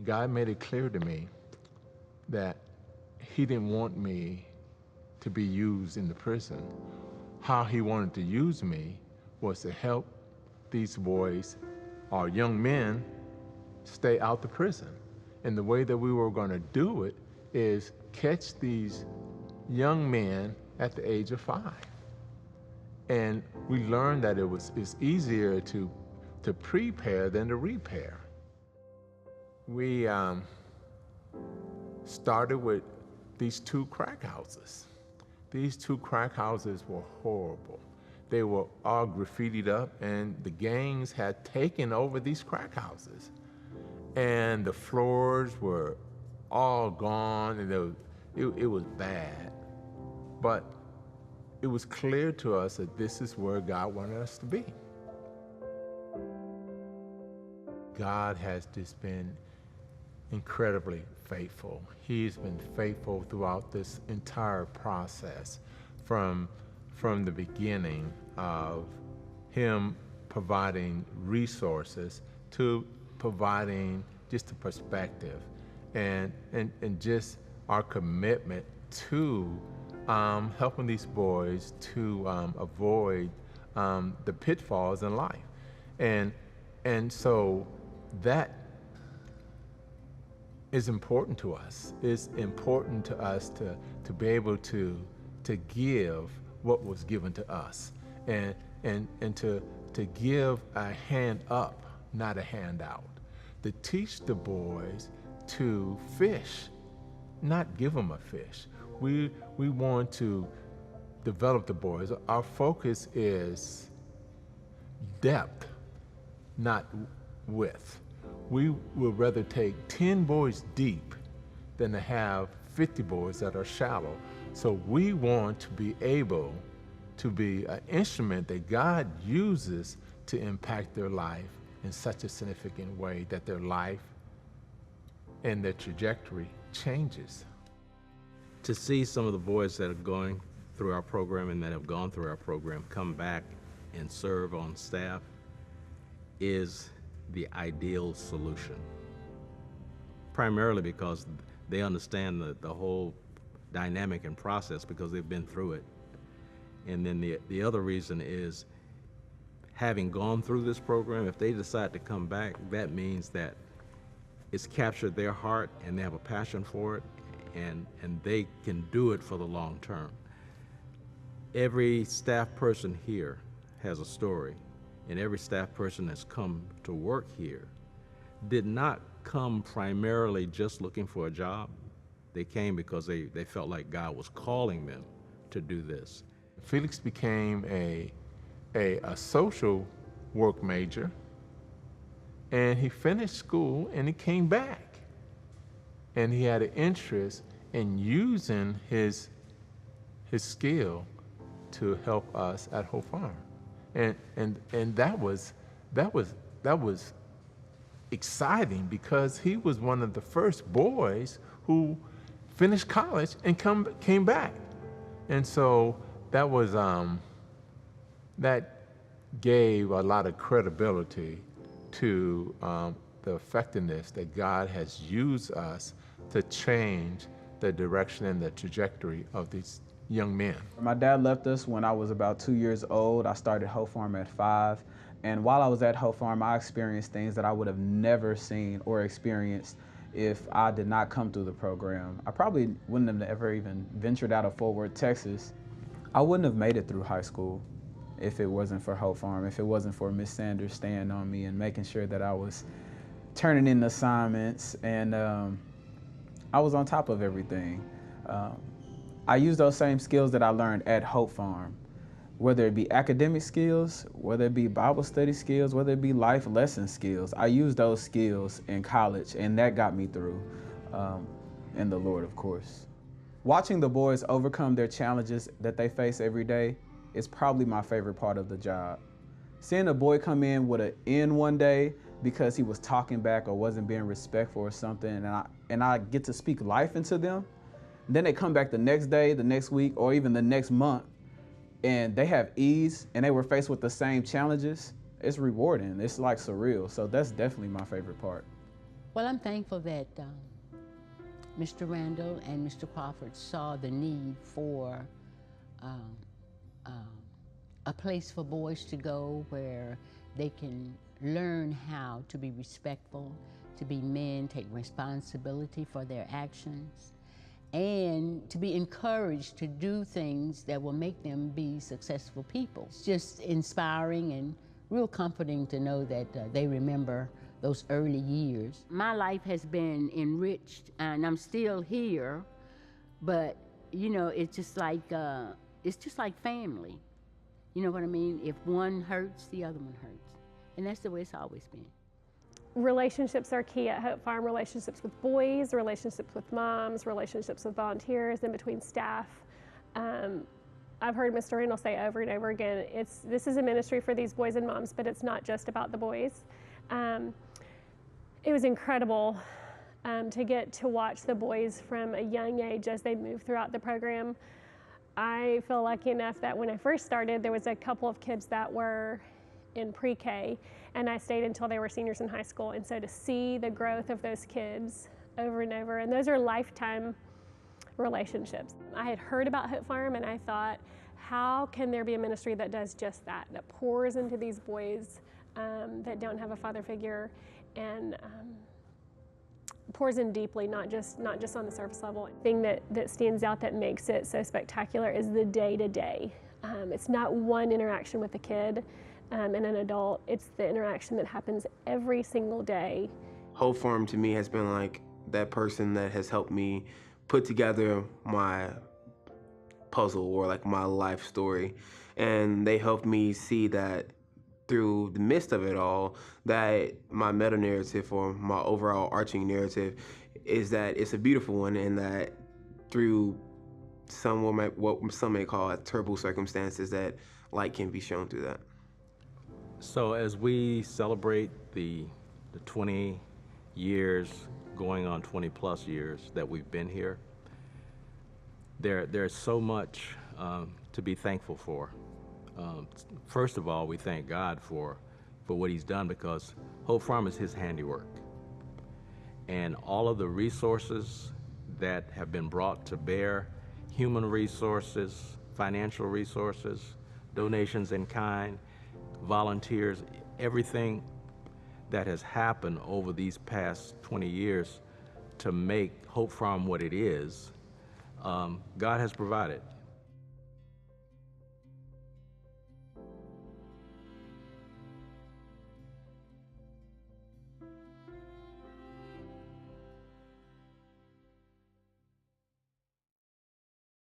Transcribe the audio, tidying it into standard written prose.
God made it clear to me that He didn't want me to be used in the prison. How He wanted to use me was to help these boys or young men stay out the prison. And the way that we were going to do it is catch these young men at the age of 5. And we learned that it's easier to prepare than to repair. We started with these 2 crack houses. These 2 crack houses were horrible. They were all graffitied up, and the gangs had taken over these crack houses. And the floors were all gone, and it was bad. But it was clear to us that this is where God wanted us to be. God has just been incredibly faithful. He's been faithful throughout this entire process, from the beginning of Him providing resources to providing just a perspective and just our commitment to helping these boys to avoid the pitfalls in life. And so that is important to us. It's important to us to be able to give what was given to us, and to give a hand up, not a handout. To teach the boys to fish, not give them a fish. We want to develop the boys. Our focus is depth, not width. We would rather take 10 boys deep than to have 50 boys that are shallow. So we want to be able to be an instrument that God uses to impact their life in such a significant way that their life and their trajectory changes. To see some of the boys that are going through our program and that have gone through our program come back and serve on staff is the ideal solution. Primarily because they understand the whole dynamic and process because they've been through it. And then the other reason is, having gone through this program, if they decide to come back, that means that it's captured their heart and they have a passion for it, and they can do it for the long term. Every staff person here has a story, and every staff person that's come to work here did not come primarily just looking for a job. They came because they felt like God was calling them to do this. Felix became a social work major, and he finished school and he came back. And he had an interest in using his skill to help us at Hope Farm. And that was exciting because he was one of the first boys who finished college and came back. And so that was that gave a lot of credibility to the effectiveness that God has used us to change the direction and the trajectory of these young men. My dad left us when I was about 2 years old. I started Hope Farm at 5. And while I was at Hope Farm, I experienced things that I would have never seen or experienced if I did not come through the program. I probably wouldn't have ever even ventured out of Fort Worth, Texas. I wouldn't have made it through high school if it wasn't for Hope Farm, if it wasn't for Miss Sanders staying on me and making sure that I was turning in assignments and I was on top of everything. I used those same skills that I learned at Hope Farm, whether it be academic skills, whether it be Bible study skills, whether it be life lesson skills. I used those skills in college, and that got me through, in the Lord, of course. Watching the boys overcome their challenges that they face every day is probably my favorite part of the job. Seeing a boy come in with an N one day because he was talking back or wasn't being respectful or something, and I get to speak life into them, then they come back the next day, the next week, or even the next month, and they have ease and they were faced with the same challenges. It's rewarding. It's like surreal. So that's definitely my favorite part. Well, I'm thankful that Mr. Randall and Mr. Crawford saw the need for a place for boys to go where they can learn how to be respectful, to be men, take responsibility for their actions, and to be encouraged to do things that will make them be successful people. It's just inspiring and real comforting to know that they remember those early years. My life has been enriched, and I'm still here, but you know, it's just like family. You know what I mean? If one hurts, the other one hurts. And that's the way it's always been. Relationships are key at Hope Farm. Relationships with boys, relationships with moms, relationships with volunteers, and between staff. I've heard Mr. Randall say over and over again, this is a ministry for these boys and moms, but it's not just about the boys. It was incredible to get to watch the boys from a young age as they move throughout the program. I feel lucky enough that when I first started, there was a couple of kids that were in pre-K, and I stayed until they were seniors in high school. And so to see the growth of those kids over and over, and those are lifetime relationships. I had heard about Hope Farm, and I thought, how can there be a ministry that does just that, that pours into these boys that don't have a father figure, and pours in deeply, not just on the surface level. The thing that stands out that makes it so spectacular is the day-to-day. It's not one interaction with a kid and an adult, it's the interaction that happens every single day. Hope Farm to me has been like that person that has helped me put together my puzzle or like my life story. And they helped me see that through the midst of it all, that my meta-narrative or my overall arching narrative is that it's a beautiful one, and that through what some may call terrible circumstances, that light can be shown through that. So as we celebrate the 20 years, going on 20 plus years that we've been here, there's so much to be thankful for. First of all, we thank God for what he's done, because Hope Farm is his handiwork. And all of the resources that have been brought to bear, human resources, financial resources, donations in kind, volunteers, everything that has happened over these past 20 years to make Hope Farm what it is, God has provided.